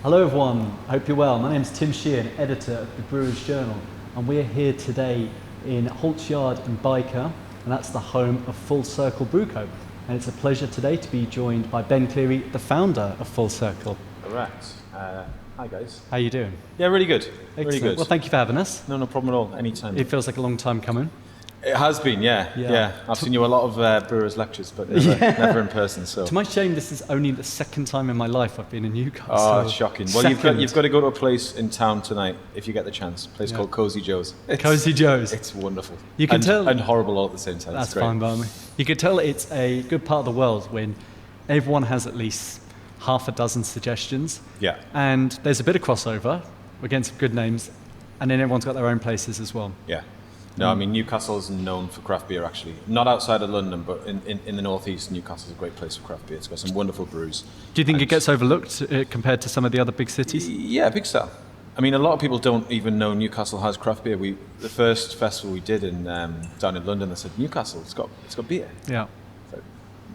Hello everyone, I hope you're well. My name is Tim Sheehan, editor of the Brewers Journal, and we're here today in Holts Yard in Byker, and that's the home of Full Circle Brew Co. And it's a pleasure today to be joined by Ben Cleary, the founder of Full Circle. Correct. Hi guys. How are you doing? Yeah, really good. Excellent. Really good. Well, thank you for having us. No problem at all. Anytime. It feels like a long time coming. It has been, yeah. I've seen you a lot of Brewers lectures, but never in person. So. To my shame, this is only the second time in my life I've been in Newcastle. Oh, it's shocking. Well, you've got to go to a place in town tonight if you get the chance. A place called Cozy Joe's. Cozy Joe's. It's wonderful. You can tell, and horrible all at the same time. That's fine by me. You can tell it's a good part of the world when everyone has at least half a dozen suggestions. Yeah. And there's a bit of crossover against some good names, and then everyone's got their own places as well. Yeah. No, I mean, Newcastle is known for craft beer, actually. Not outside of London, but in the northeast, Newcastle's a great place for craft beer. It's got some wonderful brews. Do you think it gets overlooked compared to some of the other big cities? Yeah, big style. I mean, a lot of people don't even know Newcastle has craft beer. The first festival we did down in London, they said, Newcastle, it's got beer. Yeah. So,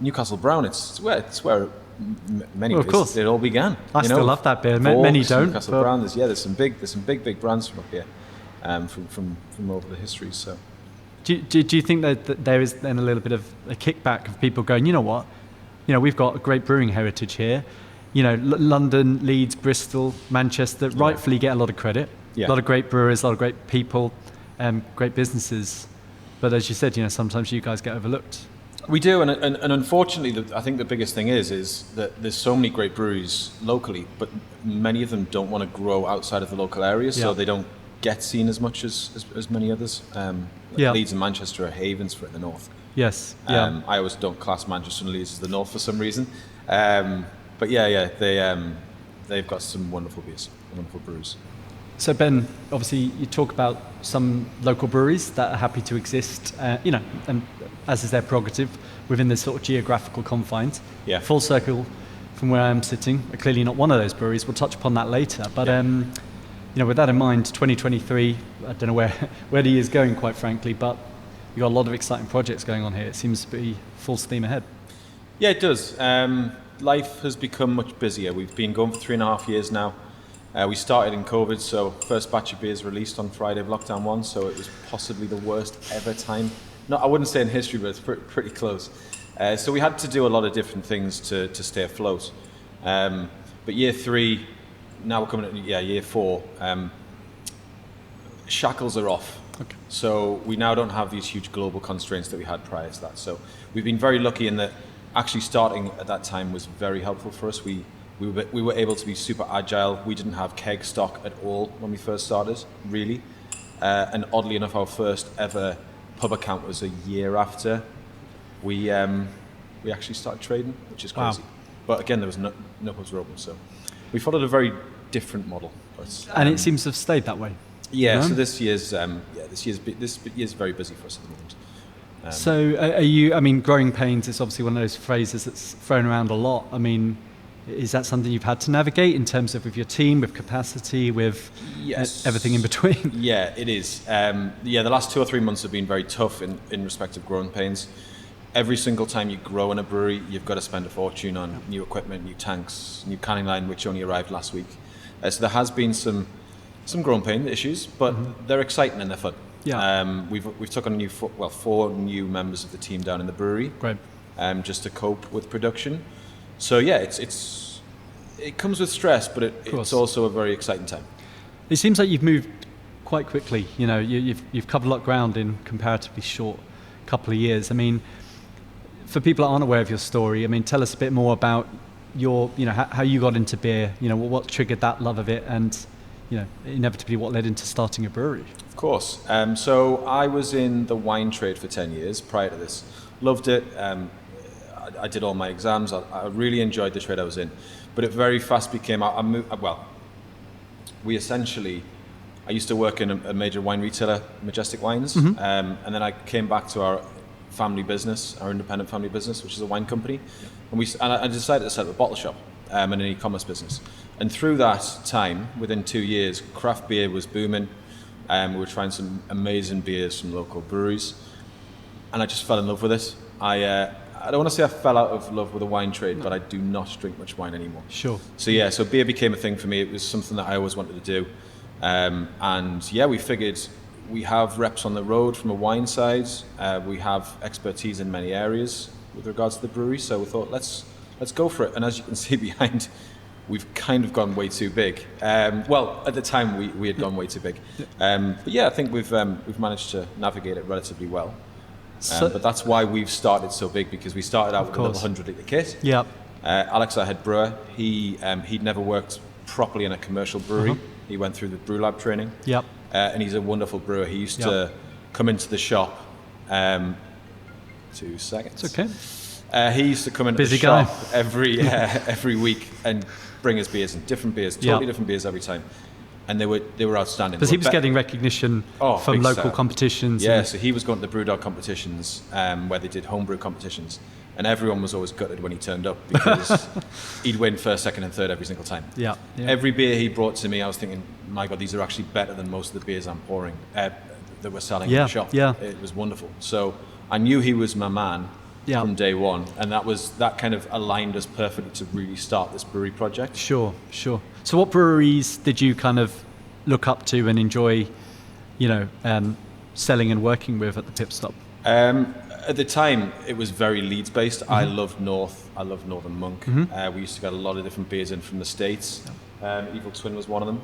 Newcastle Brown, it's where many of course it all began. I still love that beer. Many don't. Newcastle Brown, there's some big brands from up here. From over the history. So, do you think that there is then a little bit of a kickback of people going, you know what, we've got a great brewing heritage here, London, Leeds, Bristol, Manchester, rightfully get a lot of credit, a lot of great brewers, a lot of great people, great businesses, but as you said, sometimes you guys get overlooked. We do, and unfortunately, I think the biggest thing is that there's so many great breweries locally, but many of them don't want to grow outside of the local areas, so they don't get seen as much as many others. Leeds and Manchester are havens for it in the north. Yes. I always don't class Manchester and Leeds as the north for some reason. But they've got some wonderful beers, wonderful brews. So Ben, obviously you talk about some local breweries that are happy to exist, and as is their prerogative within this sort of geographical confines. Yeah. Full Circle, from where I'm sitting, are clearly not one of those breweries. We'll touch upon that later. But with that in mind, 2023, I don't know where the year's going, quite frankly, but you've got a lot of exciting projects going on here. It seems to be full steam ahead. Yeah, it does. Life has become much busier. We've been going for 3.5 years now. We started in COVID, so first batch of beers released on Friday of lockdown 1, so it was possibly the worst ever time. No, I wouldn't say in history, but it's pretty close. So we had to do a lot of different things to stay afloat. But year 3, now we're coming at year 4. Shackles are off. Okay. So we now don't have these huge global constraints that we had prior to that. So we've been very lucky in that actually starting at that time was very helpful for us. We were able to be super agile. We didn't have keg stock at all when we first started, really. And oddly enough, our first ever pub account was a year after we actually started trading, which is crazy. Wow. But again, there was no pubs were open, so we followed a very different model. But, and it seems to have stayed that way. Yeah. So this year's very busy for us at the moment. So are you? I mean, growing pains is obviously one of those phrases that's thrown around a lot. I mean, is that something you've had to navigate in terms of with your team, with capacity, with everything in between? Yeah, it is. The last 2 or 3 months have been very tough in respect of growing pains. Every single time you grow in a brewery, you've got to spend a fortune on new equipment, new tanks, new canning line, which only arrived last week. So there has been some growing pain issues, but they're exciting and they're fun. Yeah. We've took on 4 new members of the team down in the brewery. Great. Just to cope with production. So yeah, it comes with stress, but it's also a very exciting time. It seems like you've moved quite quickly. You've covered a lot of ground in comparatively short couple of years. I mean, for people that aren't aware of your story, I mean, tell us a bit more about your, how you got into beer. What triggered that love of it, and inevitably what led into starting a brewery. Of course. So I was in the wine trade for 10 years prior to this. Loved it. I did all my exams. I really enjoyed the trade I was in, but it very fast became. I used to work in a major wine retailer, Majestic Wines, and then I came back to our family business, our independent family business, which is a wine company, and I decided to set up a bottle shop and an e-commerce business. And through that time, within 2 years, craft beer was booming. We were trying some amazing beers from local breweries, and I just fell in love with it. I don't want to say I fell out of love with the wine trade, but I do not drink much wine anymore. Sure. So beer became a thing for me. It was something that I always wanted to do. We figured we have reps on the road from a wine side. We have expertise in many areas with regards to the brewery. So we thought, let's go for it. And as you can see behind, we've kind of gone way too big. At the time we had gone way too big. I think we've managed to navigate it relatively well. But that's why we've started so big, because we started out with a little 100-litre kit. Yeah. Alex, our head brewer, he'd never worked properly in a commercial brewery. He went through the brew lab training. Yep. And he's a wonderful brewer. He used to come into the shop. 2 seconds. It's okay. He used to come into Busy the guy. shop every week and bring us beers, and different beers, totally different beers every time. And they were outstanding. Because he was getting recognition from big local star. competitions. Yeah, so he was going to the Brewdog competitions where they did homebrew competitions. And everyone was always gutted when he turned up, because he'd win first, second and third every single time. Yeah. Every beer he brought to me, I was thinking, my God, these are actually better than most of the beers I'm pouring that we're selling in the shop. Yeah. It was wonderful. So I knew he was my man from day one. And that kind of aligned us perfectly to really start this brewery project. Sure. So what breweries did you kind of look up to and enjoy, selling and working with at the Pip Stop? At the time, it was very Leeds based. I loved North. I loved Northern Monk. We used to get a lot of different beers in from the States. Evil Twin was one of them.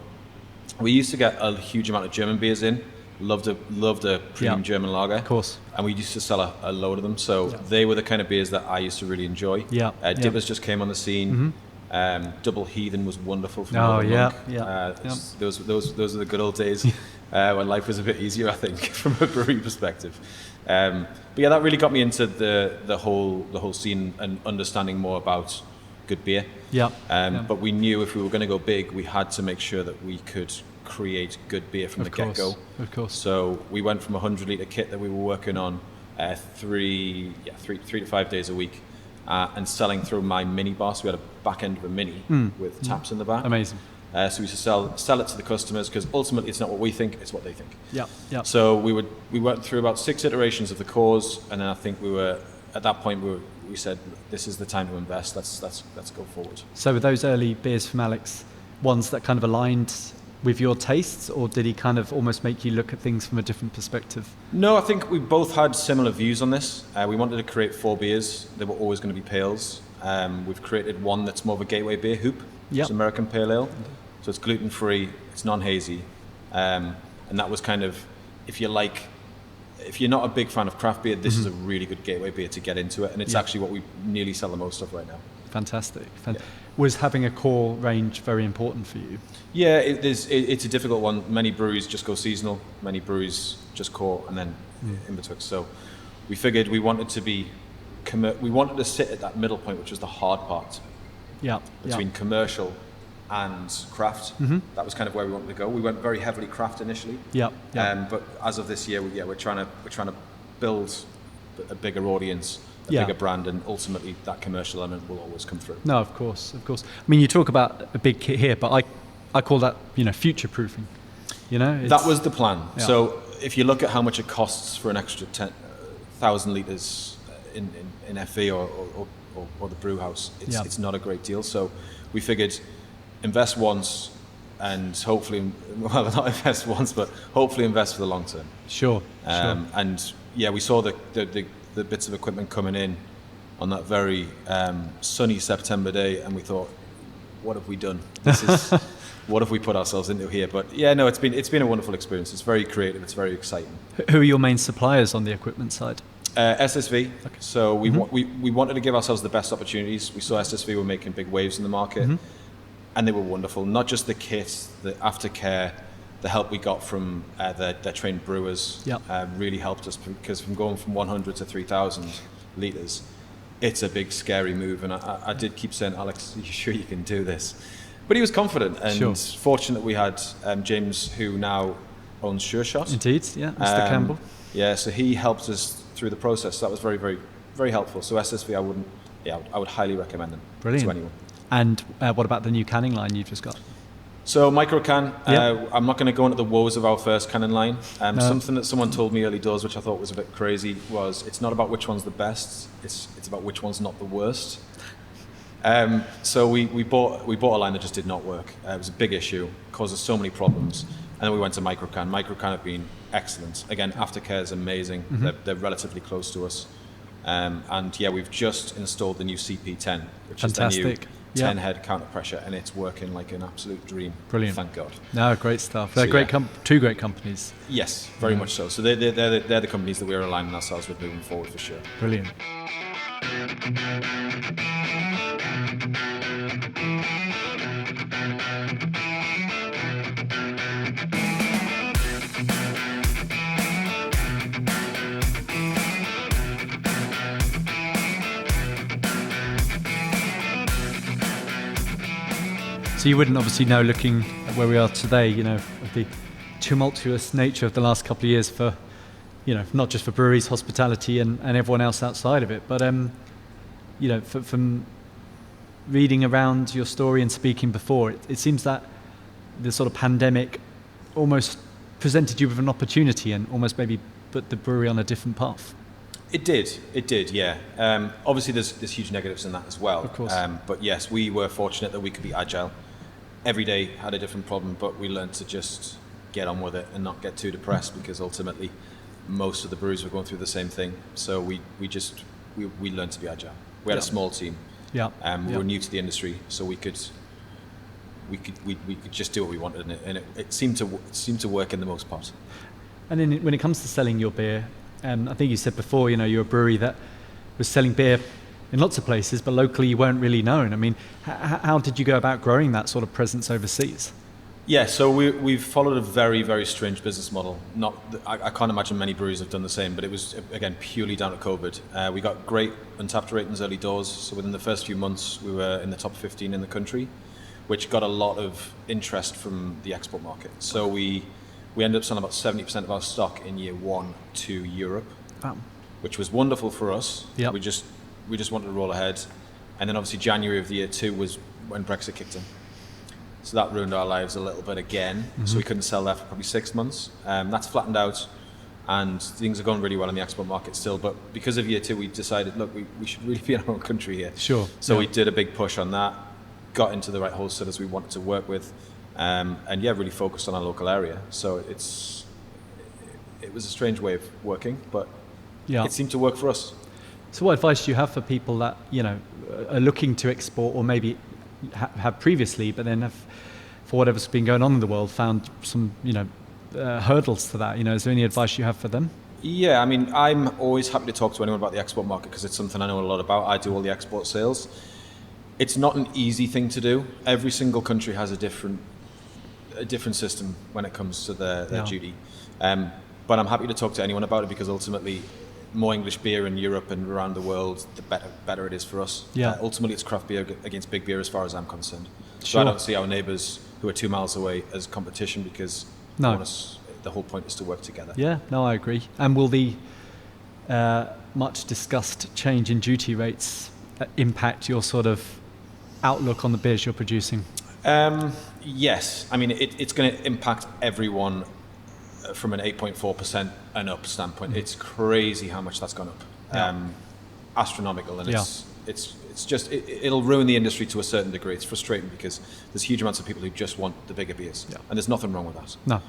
We used to get a huge amount of German beers in. Loved a premium German lager. Of course. And we used to sell a load of them. So they were the kind of beers that I used to really enjoy. Dibbers just came on the scene. Double Heathen was wonderful from Northern Monk. Those are the good old days when life was a bit easier, I think, from a brewery perspective. That really got me into the whole scene and understanding more about good beer. But we knew if we were going to go big, we had to make sure that we could create good beer from the get-go. Of course. So we went from a 100-litre kit that we were working on 3 to 5 days a week, and selling through my mini bar. So we had a back end of a mini with taps in the back. Amazing. So we used to sell it to the customers, because ultimately it's not what we think, it's what they think. Yeah. So we went through about 6 iterations of the cause, and then I think at that point we said, this is the time to invest. Let's go forward. So were those early beers from Alex ones that kind of aligned with your tastes, or did he kind of almost make you look at things from a different perspective? No, I think we both had similar views on this. We wanted to create 4 beers. They were always going to be pales. We've created one that's more of a gateway beer, Hoop. It's American Pale Ale. So it's gluten-free, it's non-hazy. And that was kind of, if you're not a big fan of craft beer, this is a really good gateway beer to get into it. And it's actually what we nearly sell the most of right now. Fantastic. Was having a core range very important for you? Yeah, it's a difficult one. Many breweries just go seasonal. Many breweries just core and then in betwixt. So we figured we wanted to sit at that middle point, which was the hard part. Between commercial and craft. That was kind of where we wanted to go. We went very heavily craft initially. But as of this year, we're trying to build a bigger audience, a bigger brand, and ultimately that commercial element will always come through. No, of course. I mean, you talk about a big kit here, but I call that future proofing. That was the plan. So if you look at how much it costs for an extra 10,000 litres in FV or the brew house, it's not a great deal. So we figured, invest once and hopefully, well, not invest once, but hopefully invest for the long term. Sure. And we saw the bits of equipment coming in on that very sunny September day, and we thought, what have we done? What have we put ourselves into here? But it's been a wonderful experience. It's very creative. It's very exciting. Who are your main suppliers on the equipment side? SSV. Okay. So we wanted to give ourselves the best opportunities. We saw SSV were making big waves in the market, and they were wonderful. Not just the kit, the aftercare, the help we got from their trained brewers really helped us, because from going from 100 to 3,000 litres, it's a big, scary move. And I did keep saying, Alex, are you sure you can do this? But he was confident, and fortunate we had James, who now owns Sure Shot. Indeed, Mr. Campbell. Yeah, so he helped us through the process. So that was very, very, very helpful. So SSV, I would highly recommend them to anyone. And what about the new canning line you've just got? So microcan, Yeah. I'm not going to go into the woes of our first cannon line. No. Something that someone told me early doors, which I thought was a bit crazy, was it's not about which one's the best, it's about which one's not the worst. So we bought a line that just did not work. It was a big issue, caused us so many problems. And then we went to Microcan. Microcan have been excellent. Again, aftercare is amazing. They're relatively close to us. And yeah, we've just installed the new CP10, which Fantastic. is the new Yeah. 10-head counter pressure, and it's working like an absolute dream. Brilliant. Thank God. No, great stuff. They're So, great yeah. two great companies. Yes, very much so. So they're the companies that we're aligning ourselves with moving forward for sure. Brilliant. So you wouldn't obviously know, looking at where we are today, you know, of the tumultuous nature of the last couple of years for, you know, not just for breweries, hospitality, and everyone else outside of it, but you know, from reading around your story and speaking before, it seems that the sort of pandemic almost presented you with an opportunity and almost maybe put the brewery on a different path. It did, yeah. Obviously, there's huge negatives in that as well. Of course. But yes, we were fortunate that we could be agile. Every day had a different problem, but we learned to just get on with it and not get too depressed, because ultimately most of the breweries were going through the same thing. So we learned to be agile. We had a small team. Yeah. We were new to the industry, so we could just do what we wanted, and it seemed to work in the most part. And then when it comes to selling your beer, I think you said before, you know, you're a brewery that was selling beer in lots of places, but locally you weren't really known. I mean, how did you go about growing that sort of presence overseas? Yeah, so we've followed a very, very strange business model. I can't imagine many breweries have done the same, but it was, again, purely down to COVID. We got great Untappd ratings early doors, so within the first few months we were in the top 15 in the country, which got a lot of interest from the export market. So we ended up selling about 70% of our stock in year one to Europe, which was wonderful for us. Yep. We just wanted to roll ahead. And then obviously January of the year two was when Brexit kicked in. So that ruined our lives a little bit again. So we couldn't sell there for probably 6 months. That's flattened out, and things are going really well in the export market still. But because of year two, we decided, look, we should really be in our own country here. Sure. So Yeah. we did a big push on that, got into the right wholesalers we wanted to work with, and yeah, really focused on our local area. So it was a strange way of working, but Yeah. it seemed to work for us. So what advice do you have for people that, you know, are looking to export, or maybe have previously, but then have, for whatever's been going on in the world, found some, you know, hurdles to that? You know, is there any advice you have for them? Yeah, I mean, I'm always happy to talk to anyone about the export market because it's something I know a lot about. I do all the export sales. It's not an easy thing to do. Every single country has a different system when it comes to their duty. But I'm happy to talk to anyone about it, because ultimately, more English beer in Europe and around the world, the better it is for us. Yeah. Ultimately, it's craft beer against big beer as far as I'm concerned. So Sure. I don't see our neighbours who are 2 miles away as competition, because No. the whole point is to work together. Yeah, no, I agree. And will the much discussed change in duty rates impact your sort of outlook on the beers you're producing? Yes, I mean it's going to impact everyone from an 8.4% and up standpoint. It's crazy how much that's gone up, astronomical, and it'll ruin the industry to a certain degree. It's frustrating because there's huge amounts of people who just want the bigger beers, and there's nothing wrong with that. No.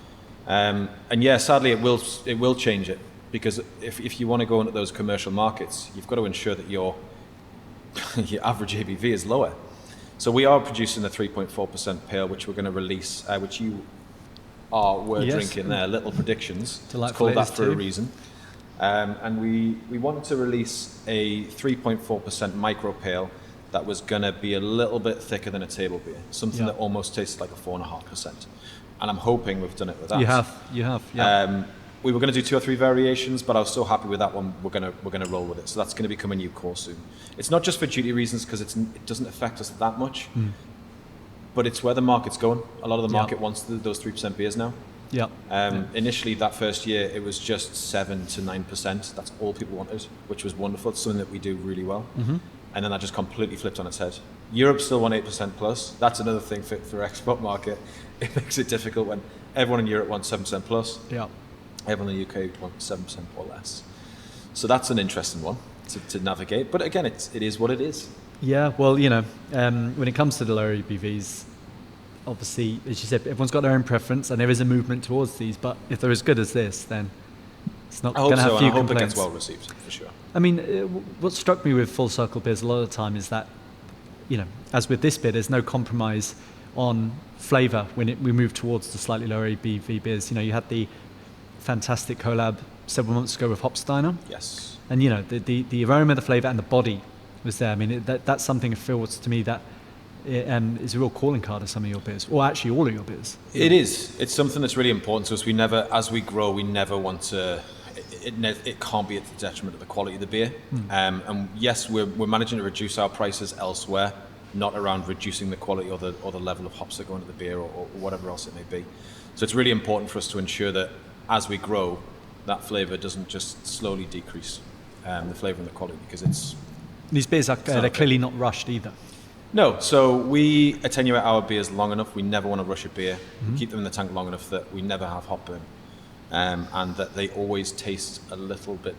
And yeah, sadly it will change it, because if you want to go into those commercial markets, you've got to ensure that your average ABV is lower. So we are producing the 3.4% pale, which we're going to release, which you were Yes. drinking there, Little Predictions. Delightful It's called it that is for too. a reason. And we wanted to release a 3.4% micro pale that was going to be a little bit thicker than a table beer, something Yeah. that almost tastes like a 4.5%. And I'm hoping we've done it with that. You have, yeah. We were going to do 2 or 3 variations, but I was so happy with that one. We're going to roll with it. So that's going to become a new core soon. It's not just for duty reasons, because it doesn't affect us that much, but it's where the market's going. A lot of the market wants those 3% beers now. Yeah. Initially, that first year, it was just 7 to 9%. That's all people wanted, which was wonderful. It's something that we do really well. and then that just completely flipped on its head. Europe still want 8% plus. That's another thing for export market. It makes it difficult when everyone in Europe wants 7% plus. Yeah. Everyone in the UK wants 7% or less. So that's an interesting one to navigate. But again, it is what it is. Yeah, well, when it comes to the lower ABVs, obviously, as you said, everyone's got their own preference, and there is a movement towards these. But if they're as good as this, then it's not going to have and few I hope complaints. it gets well received, for sure. I mean, what struck me with Full Circle beers a lot of the time is that, as with this beer, there's no compromise on flavour when we move towards the slightly lower ABV beers. You had the fantastic collab several months ago with Hopsteiner. Yes. And, the aroma, the flavour, and the body was there. I mean, that's something that feels to me that is a real calling card of some of your beers, or actually all of your beers. It is. It's something that's really important to us. As we grow, we never want to. It can't be at the detriment of the quality of the beer. And yes, we're managing to reduce our prices elsewhere, not around reducing the quality or the level of hops that go into the beer or whatever else it may be. So it's really important for us to ensure that as we grow, that flavour doesn't just slowly decrease, the flavour and the quality, because these beers they're clearly not rushed either. No, so we attenuate our beers long enough. We never want to rush a beer. We keep them in the tank long enough that we never have hop burn, and that they always taste a little bit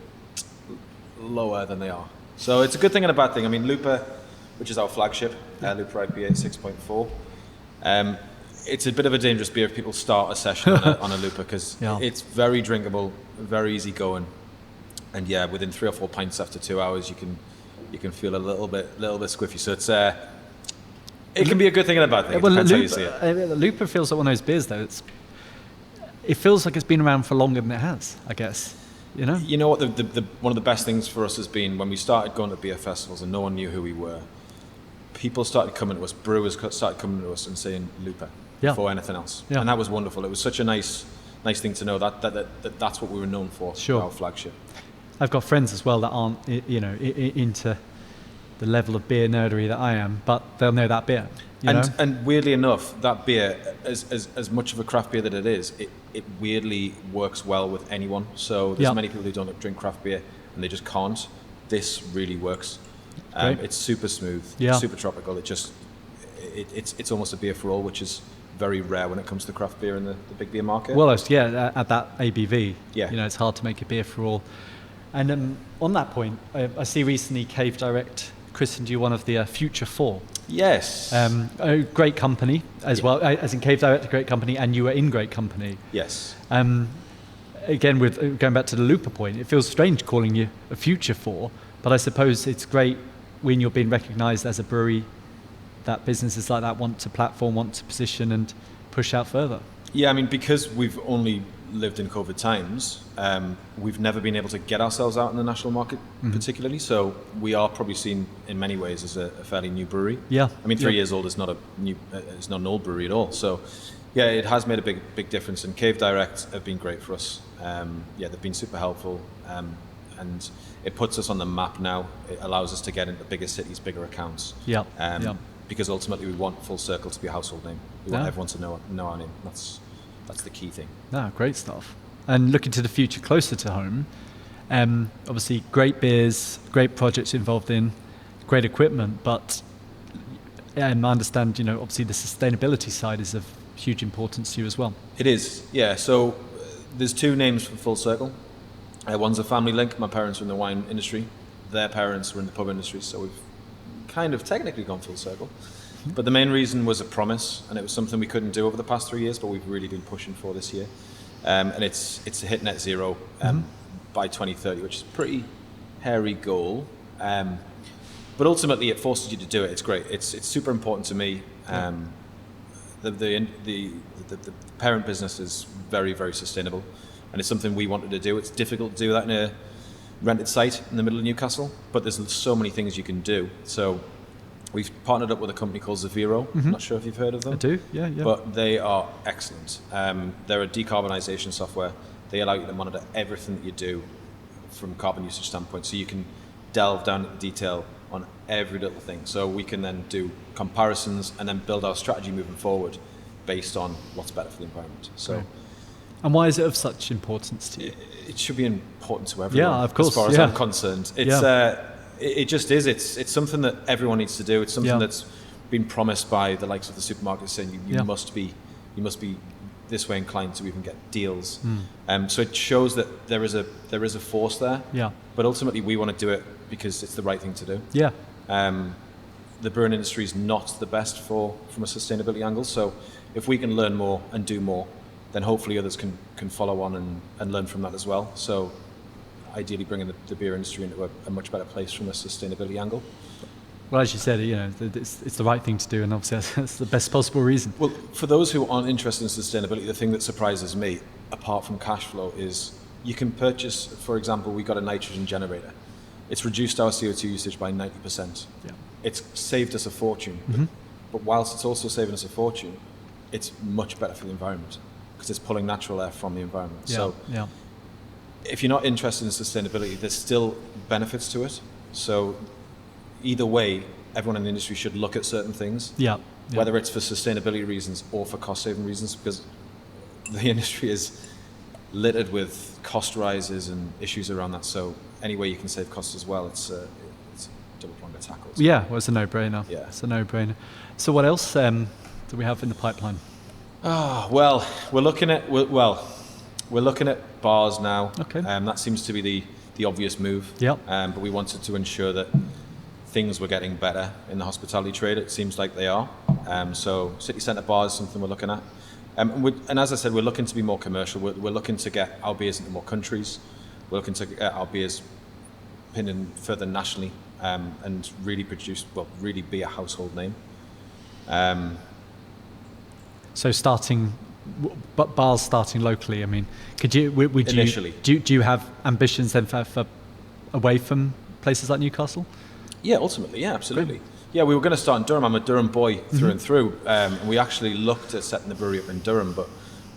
lower than they are. So it's a good thing and a bad thing. I mean, Looper, which is our flagship, Looper IPA 6.4, it's a bit of a dangerous beer if people start a session on a Looper, because it's very drinkable, very easy going, and within 3 or 4 pints after 2 hours, you can feel a little bit squiffy. So it can be a good thing and a bad thing. It depends how you see it. Looper feels like one of those beers, though. It feels like it's been around for longer than it has, I guess. You know what? The one of the best things for us has been when we started going to beer festivals and no one knew who we were. People started coming to us. Brewers started coming to us and saying Looper before anything else, and that was wonderful. It was such a nice thing to know that's what we were known for. Sure. Our flagship. I've got friends as well that aren't, into the level of beer nerdery that I am, but they'll know that beer. And weirdly enough, that beer, as much of a craft beer that it is, it weirdly works well with anyone. So there's many people who don't drink craft beer and they just can't. This really works. It's super smooth, super tropical. It's almost a beer for all, which is very rare when it comes to craft beer in the big beer market. Well, at that ABV, it's hard to make a beer for all. And on that point, I see recently Cave Direct christened you one of the Future 4. Yes. A great company as well, as in Cave Direct, a great company, and you were in great company. Yes. Again, with going back to the Looper point, it feels strange calling you a Future 4, but I suppose it's great when you're being recognised as a brewery that businesses like that want to platform, want to position and push out further. Yeah, I mean, because we've only lived in COVID times, we've never been able to get ourselves out in the national market particularly, so we are probably seen in many ways as a fairly new brewery. Yeah. I mean, 3 years old is not it's not an old brewery at all, so it has made a big difference, and Cave Direct have been great for us. They've been super helpful, and it puts us on the map now. It allows us to get into bigger cities, bigger accounts. Because ultimately we want Full Circle to be a household name. We want everyone to know our name. That's the key thing. Great stuff. And looking to the future closer to home, obviously great beers, great projects involved in, great equipment, but I understand, obviously the sustainability side is of huge importance to you as well. It is, yeah. So there's 2 names for Full Circle. One's a family link. My parents were in the wine industry. Their parents were in the pub industry, so we've kind of technically gone full circle. But the main reason was a promise, and it was something we couldn't do over the past 3 years, but we've really been pushing for this year. And it's to hit net zero by 2030, which is a pretty hairy goal. But ultimately, it forces you to do it. It's great. It's super important to me. The parent business is very, very sustainable, and it's something we wanted to do. It's difficult to do that in a rented site in the middle of Newcastle, but there's so many things you can do. So we've partnered up with a company called Zaviro. I'm not sure if you've heard of them. I do, yeah. But they are excellent. They're a decarbonisation software. They allow you to monitor everything that you do from carbon usage standpoint, so you can delve down into detail on every little thing. So we can then do comparisons and then build our strategy moving forward based on what's better for the environment. So. Right. And why is it of such importance to you? It should be important to everyone. Yeah, of course. As far as I'm concerned, it just is. It's something that everyone needs to do. It's something Yeah. that's been promised by the likes of the supermarkets, saying you Yeah. must be this way inclined to even get deals. Mm. So it shows that there is a force there. Yeah. But ultimately, we want to do it because it's the right thing to do. Yeah. The brewing industry is not the best from a sustainability angle. So if we can learn more and do more, then hopefully others can follow on and learn from that as well. So ideally bringing the beer industry into a much better place from a sustainability angle. Well, as you said, it's the right thing to do, and obviously that's the best possible reason. Well, for those who aren't interested in sustainability, the thing that surprises me, apart from cash flow, is you can purchase, for example, we got a nitrogen generator. It's reduced our CO2 usage by 90%. Yeah. It's saved us a fortune. Mm-hmm. But whilst it's also saving us a fortune, it's much better for the environment because it's pulling natural air from the environment. Yeah. So Yeah. if you're not interested in sustainability, there's still benefits to it. So either way, everyone in the industry should look at certain things, Yeah. Yeah. whether it's for sustainability reasons or for cost-saving reasons, because the industry is littered with cost rises and issues around that. So any way you can save costs as well, it's a double-pronged attack. Yeah, well, it's a no-brainer. Yeah. It's a no-brainer. So what else do we have in the pipeline? Well, we're looking at bars now. Okay. That seems to be the obvious move. Yep. But we wanted to ensure that things were getting better in the hospitality trade. It seems like they are. So city centre bars is something we're looking at. And as I said, we're looking to be more commercial. We're looking to get our beers into more countries. We're looking to get our beers pinned in further nationally and really really be a household name. So but bars starting locally. I mean, would you Initially. do you have ambitions then for away from places like Newcastle? Yeah, ultimately, yeah, absolutely. Yeah, we were going to start in Durham. I'm a Durham boy through and through. And we actually looked at setting the brewery up in Durham, but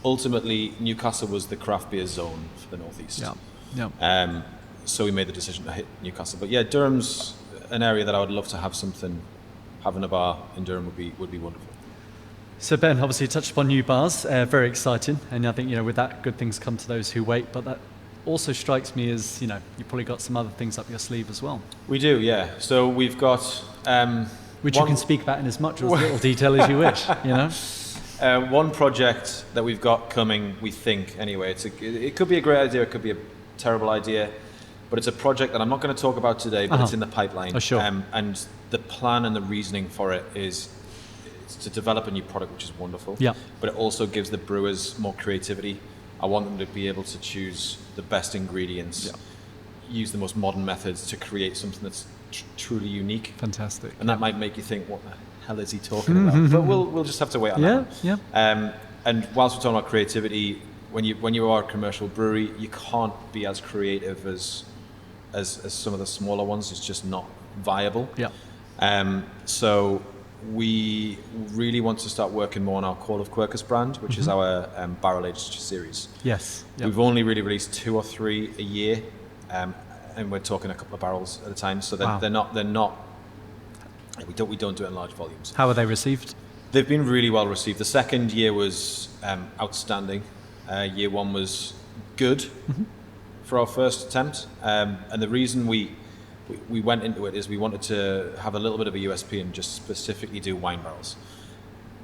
ultimately Newcastle was the craft beer zone for the Northeast. Yeah. Yeah. So we made the decision to hit Newcastle. But yeah, Durham's an area that I would love to have something. Having a bar in Durham would be wonderful. So Ben, obviously you touched upon new bars, very exciting, and I think with that, good things come to those who wait. But that also strikes me as you probably got some other things up your sleeve as well, We do, yeah. So we've got which you can speak about in as much or as little detail as you wish. One project that we've got coming. We think anyway. It could be a great idea. It could be a terrible idea. But it's a project that I'm not going to talk about today, but it's in the pipeline. Oh, sure. And the plan and the reasoning for it is to develop a new product, which is wonderful. Yeah. But it also gives the brewers more creativity. I want them to be able to choose the best ingredients, use the most modern methods to create something that's truly unique. Fantastic. And that might make you think, what the hell is he talking about? But we'll just have to wait on that one. Yeah. And whilst we're talking about creativity, when you are a commercial brewery, you can't be as creative as some of the smaller ones. It's just not viable. Yeah. So we really want to start working more on our Call of Quercus brand, which is our barrel-aged series. Yes. Yep. We've only really released 2 or 3 a year, and we're talking a couple of barrels at a time. So they're not. We don't do it in large volumes. How are they received? They've been really well received. The second year was outstanding. Year 1 was good for our first attempt, and the reason we went into it is we wanted to have a little bit of a USP and just specifically do wine barrels.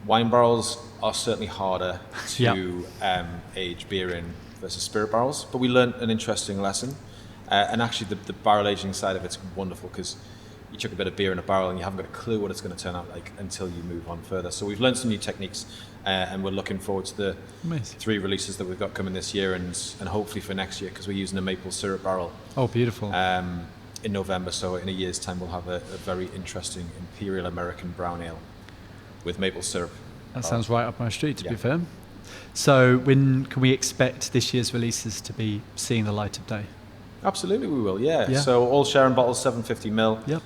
Wine barrels are certainly harder to age beer in versus spirit barrels, but we learned an interesting lesson. And actually the barrel aging side of it's wonderful because you chuck a bit of beer in a barrel and you haven't got a clue what it's going to turn out like until you move on further. So we've learned some new techniques and we're looking forward to the Amazing. 3 releases that we've got coming this year and hopefully for next year because we're using a maple syrup barrel. Oh, beautiful. In November, so in a year's time we'll have a very interesting Imperial American brown ale with maple syrup. That sounds right up my street, to be fair. So when can we expect this year's releases to be seeing the light of day? Absolutely we will, yeah. So all Sharon bottles, 750ml. Yep.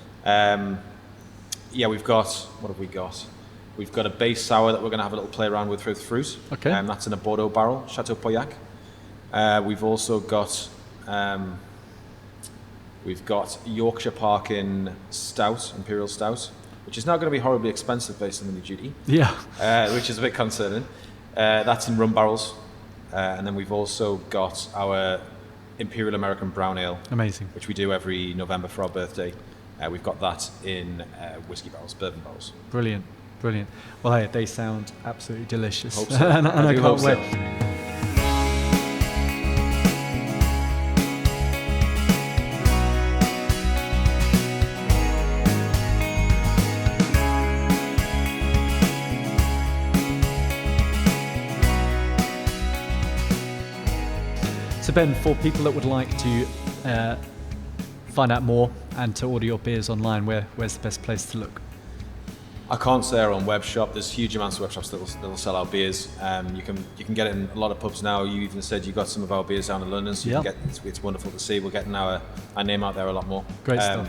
We've got, what have we got? We've got a base sour that we're going to have a little play around with fruit. Okay. That's in a Bordeaux barrel, Chateau Pauillac. We've also got Yorkshire Parkin Stout, Imperial Stout, which is now going to be horribly expensive based on the new duty. Yeah. Which is a bit concerning. That's in rum barrels. And then we've also got our Imperial American Brown Ale. Amazing. Which we do every November for our birthday. We've got that in whiskey barrels, bourbon barrels. Brilliant, brilliant. Well, hey, they sound absolutely delicious. Hope so. and I do can't hope so. wait. So Ben, for people that would like to find out more and to order your beers online, where's the best place to look? I can't say our own web shop. There's huge amounts of web shops that'll sell our beers. You can get it in a lot of pubs now. You even said you got some of our beers down in London, so you can get it's wonderful to see. We're getting our name out there a lot more. Great stuff.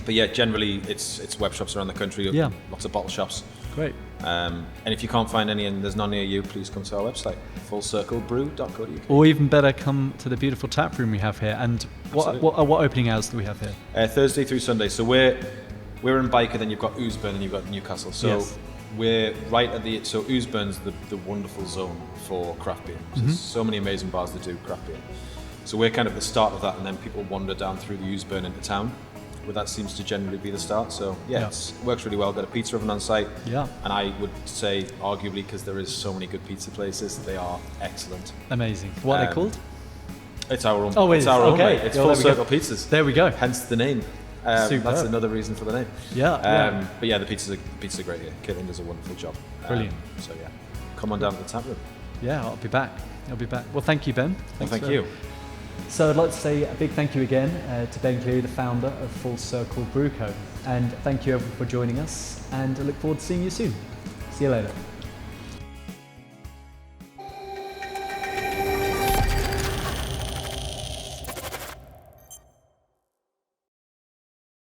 But yeah, generally it's web shops around the country. Yeah. Lots of bottle shops. Great. And if you can't find any and there's none near you, please come to our website, fullcirclebrew.co.uk. Or even better, come to the beautiful tap room we have here. And what opening hours do we have here? Thursday through Sunday. So we're in Byker, then you've got Oosburn and you've got Newcastle. So Yes. we're right at so Oosburn's the wonderful zone for craft beer. So there's so many amazing bars that do craft beer. So we're kind of the start of that, and then people wander down through the Oosburn into town, where that seems to generally be the start. So yeah, it works really well. Got a pizza oven on site. Yeah. And I would say, arguably, because there is so many good pizza places, they are excellent. Amazing. What are they called? It's our own. Oh, it's our own. okay. Mate. It's Yeah, Full there we Circle Pizzas. There we go. Hence the name. Superb. That's another reason for the name. Yeah. But yeah, the pizzas are great here. Caitlin does a wonderful job. Brilliant. So yeah, come on down to the tap room. Yeah, I'll be back. Well, thank you, Ben. Well, thank for- you. So I'd like to say a big thank you again to Ben Cleary, the founder of Full Circle Brew Co. And thank you everyone for joining us, and I look forward to seeing you soon. See you later.